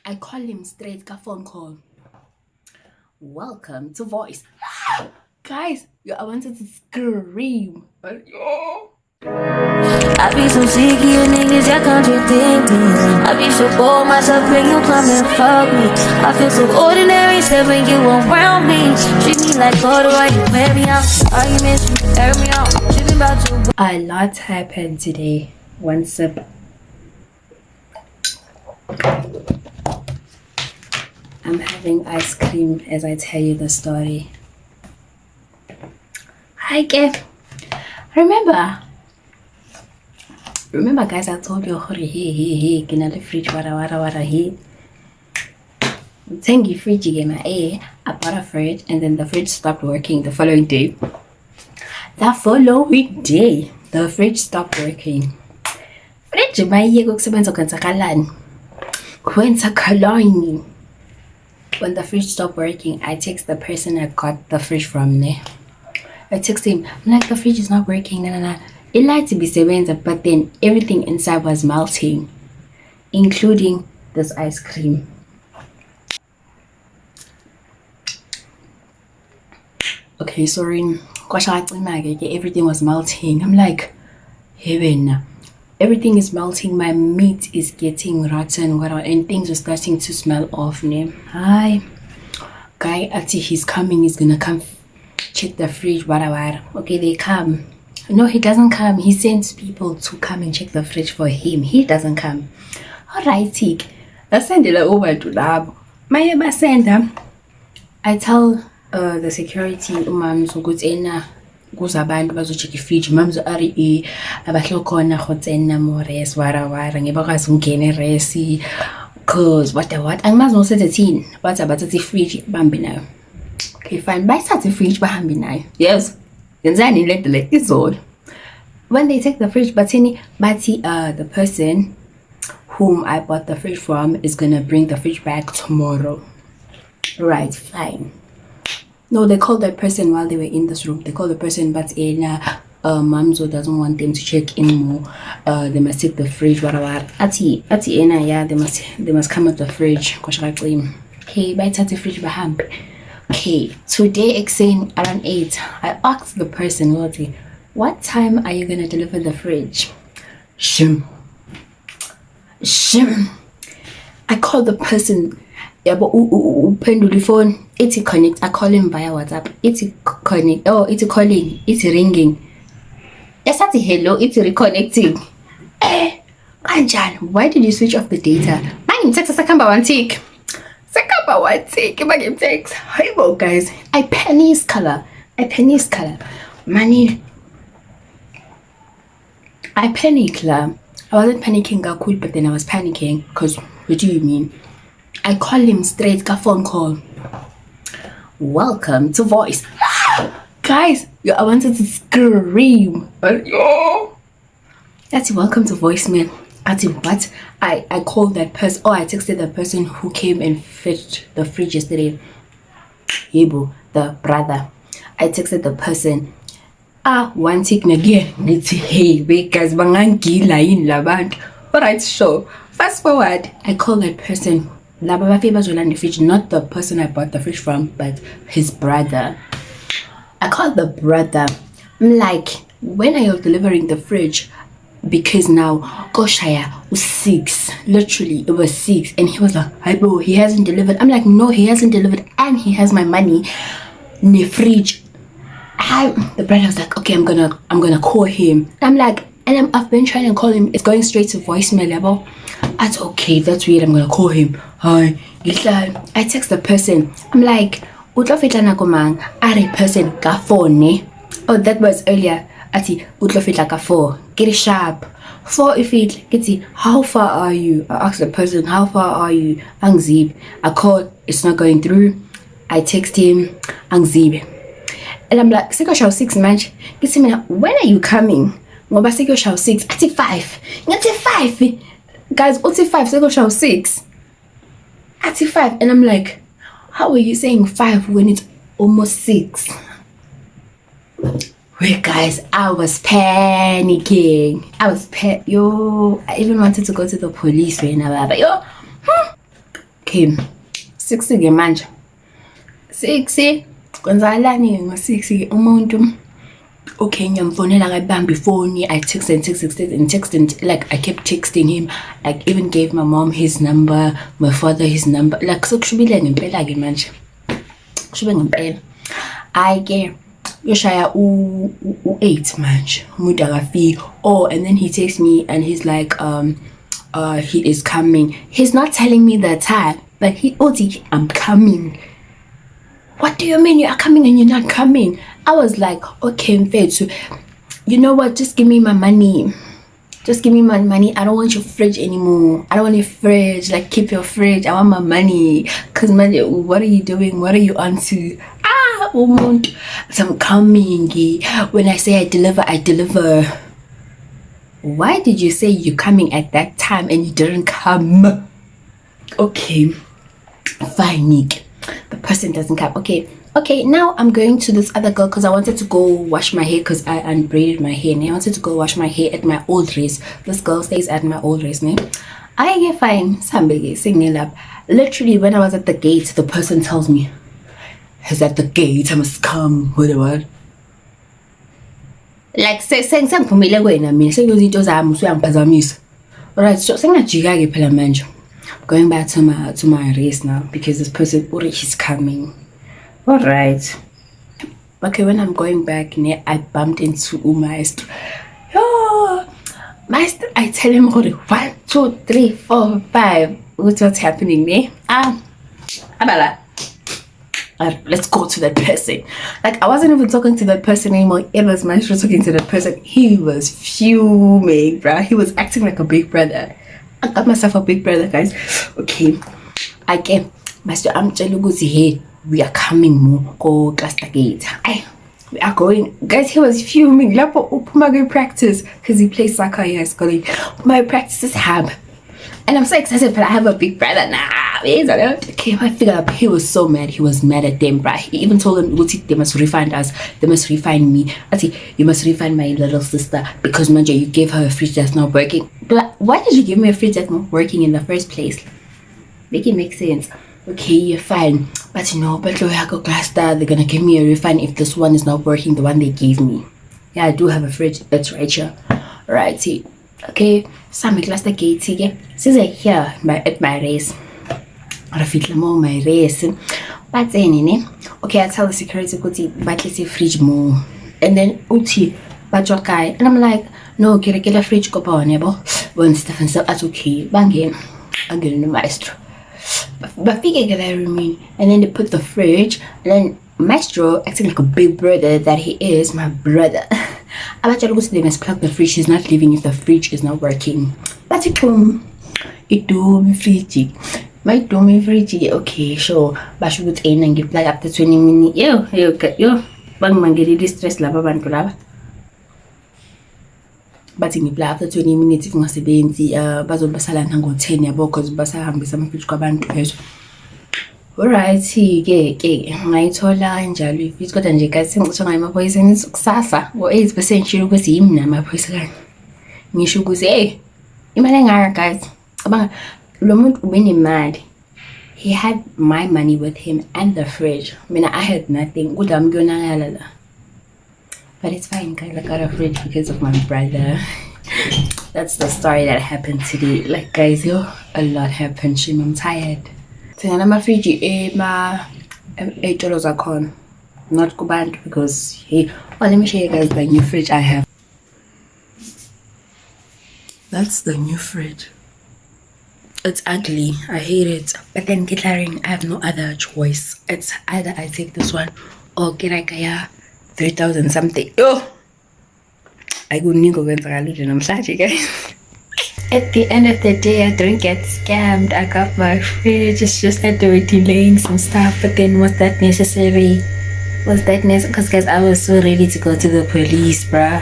I call him straight ka phone call. Welcome to voice. Guys, I wanted to scream. I be so sick of you niggas, y'all contradicting. I be so bored myself when you come and fuck me. I feel so ordinary, except when you around me. Treat me like corduroy, you wear me out. Arguments, you air me out. Tripping about you. A lot happened today. One sip. I'm having ice cream as I tell you the story. Hi, Kev. Remember, guys, I told you, hey, can I the fridge, wara, hey. Thank you, fridge again. I bought a fridge, and then the fridge stopped working the following day. The fridge stopped working. Fridge, my when the fridge stopped working, I text the person I got the fridge from there. I text him, I'm like, the fridge is not working, It liked to be seven, but then everything inside was melting, including this ice cream. Okay, sorry. Everything was melting. I'm like, heaven. Everything is melting. My meat is getting rotten, and things are starting to smell off. Hi, guy. After he's coming, he's gonna come check the fridge. Okay, they come. No, he doesn't come. He sends people to come and check the fridge for him. He doesn't come. Alright, I send it over to Lab. My sender. I tell the security umams ukuthi kuze abantu bazocheck ifridge mams ari abahle khona go tsena mo res wara ngebakwazi ungena resi cause what angimazi no 17 bathi abathatha ifridge bambi nayo. Okay, fine, bayithatha ifridge bahambi nayo. Yes, yenzani le delay izolo. When they take the fridge, bathi the person whom I bought the fridge from is gonna bring the fridge back tomorrow. Right, fine. No, they called that person while they were in this room. They called the person, but Mamzo doesn't want them to check anymore. They must take the fridge. Ati yeah, they must come at the fridge. Okay, by the fridge baham. Okay, today saying around 8, I asked the person, what time are you gonna deliver the fridge? Shim. I called the person. Yeah, but pendulum phone. It's connect. I call him via WhatsApp. It's connect. Oh, it's calling. It's ringing. Yes, that's hello. It's reconnecting. Anjan, why did you switch off the data? My name text Sakamba one tick. Sakamba one tick. My name text. Hi, guys. I pennies color. Money. I panic la. I wasn't panicking cool, but then I was panicking because what do you mean? I call him straight ka phone call. Welcome to voice. Guys, I wanted to scream. That's welcome to voicemail. But I called that person. I texted the person who came and fetched the fridge yesterday. Yebo, the brother. I texted the person. One tick again. Hey, because bangangila in labantu. Alright, sure. Fast forward, I called that person. Not the person I bought the fridge from, but his brother. I called the brother. I'm like, when are you delivering the fridge? Because now, Koshaya was 6. Literally, it was 6. And he was like, hi bro, he hasn't delivered. I'm like, no, he hasn't delivered. And he has my money in the fridge. The brother was like, okay, I'm gonna call him. I'm like, and I've been trying to call him. It's going straight to voicemail level. That's okay, that's weird. I'm gonna call him. Hi, I text the person. I'm like, utlofitla nako mang? Are person ka phone. Oh, that was earlier. Ati utlofitla ka 4. Get it sharp. 4 if it gets how far are you? I asked the person, how far are you? Angzib. I called, it's not going through. I text him, Angzib. And I'm like, Seko Shao 6 match. Get me, when are you coming? Ngoba Seko Shao 6. Ati 5. Ngati 5. Guys, what's 5? Seko Shao 6. Ati 5. And I'm like, how are you saying 5 when it's almost 6? Wait, guys, I was panicking. I even wanted to go to the police right now. But Okay, 6 manje. 6 kwenzakalani ngo-6 umuntu okay ngiyamfonela akabambi ifoni. I texted and like I kept texting him, like even gave my mom his number, my father his number, like sekushubile ngempela ke manje kushube ngempela. Ke yoshaya u8 manje umuntu akafiki. Oh, and then he texts me and he's like he is coming. He's not telling me the time, but I'm coming. What do you mean you are coming and you're not coming? I was like, okay, mfethu, you know what, just give me my money. Just give me my money. I don't want your fridge anymore. I don't want your fridge. Like, keep your fridge. I want my money. Cause man, what are you doing? What are you onto? Umuntu. So I'm coming. When I say I deliver, I deliver. Why did you say you're coming at that time and you didn't come? Okay, fine, Nick. The person doesn't come. Okay, now I'm going to this other girl because I wanted to go wash my hair because I unbraided my hair and I wanted to go wash my hair at my old race. This girl stays at my old race name. I get fine. Somebody singing up. Literally, when I was at the gate, the person tells me, "He's at the gate. I must come." Whatever. Like saying ngiphumelele kwena mina sekuyizinto zami usuyangiphazamisa. Alright, so sengajika ke phela manje. Going back to my race now because this person already is coming. Alright. Okay, when I'm going back, I bumped into Maestro. Oh, Maestro, I tell him 1, 2, 3, 4, 5. What's happening there? Abala. Let's go to that person. Like, I wasn't even talking to that person anymore. It was Maestro talking to that person. He was fuming, bruh. He was acting like a big brother. I got myself a big brother, guys. Okay, I came. Master, I'm telling you, we are coming more. Go cluster gate. We are going. Guys, he was fuming. My practice because he plays soccer. Yes, calling my practices have. And I'm so excited, but I have a big brother now. Okay, I figured out he was so mad. He was mad at them, bruh. He even told them, they must refund us. They must refund me. I see, you must refund my little sister because, Manja, you gave her a fridge that's not working. But why did you give me a fridge that's not working in the first place? Make it make sense. Okay, you're fine. But but they're gonna give me a refund if this one is not working, the one they gave me. Yeah, I do have a fridge. That's right here. Right, see. Okay, some cluster gate here. Since I here at my race. I feel more my race. But then, okay, I tell the security but let's say fridge more. And then Uti, but your guy. And I'm like, no, get a fridge go on, when Stephen said that's okay. Bang, I'm getting the maestro. But figure get I mean. And then they put the fridge, and then Maestro acting like a big brother that he is, my brother. I'm actually going to them and plug the fridge. He's not leaving if the fridge is not working. But it do me fridge. My do me fridge. Okay, sure. But should put in and give like after 20 minutes. Yo. Bang man get distress lava bantu lava. But in the after 20 minutes if must be in the bazobasala nango 10 yabo because basahambisa amafridge kwabantu phezulu. Alright, ke ngayithola kanjalo ifridge kodwa nje guys sengicitha ngayo amaphoyisa kusasa ngo8% shilo ukuthi yimi namaphoyisa kanye. Ngisho ukuthi imali engaka guys. Abanga lo muntu ubenemali. He had my money with him and the fridge. I had nothing. But it's fine guys, I got a fridge because of my brother. That's the story that happened today. Like guys, a lot happened. I'm tired. Tengana my fridge $8 a con. Not kubantu because let me show you guys the new fridge I have. That's the new fridge. It's ugly. I hate it. But then I have no other choice. It's either I take this one or get like 3,000 something. I couldn't go with guys. At the end of the day, I didn't get scammed. I got my fridge. It's just that they were delaying some stuff. But then was that necessary? Because guys, I was so ready to go to the police, bruh.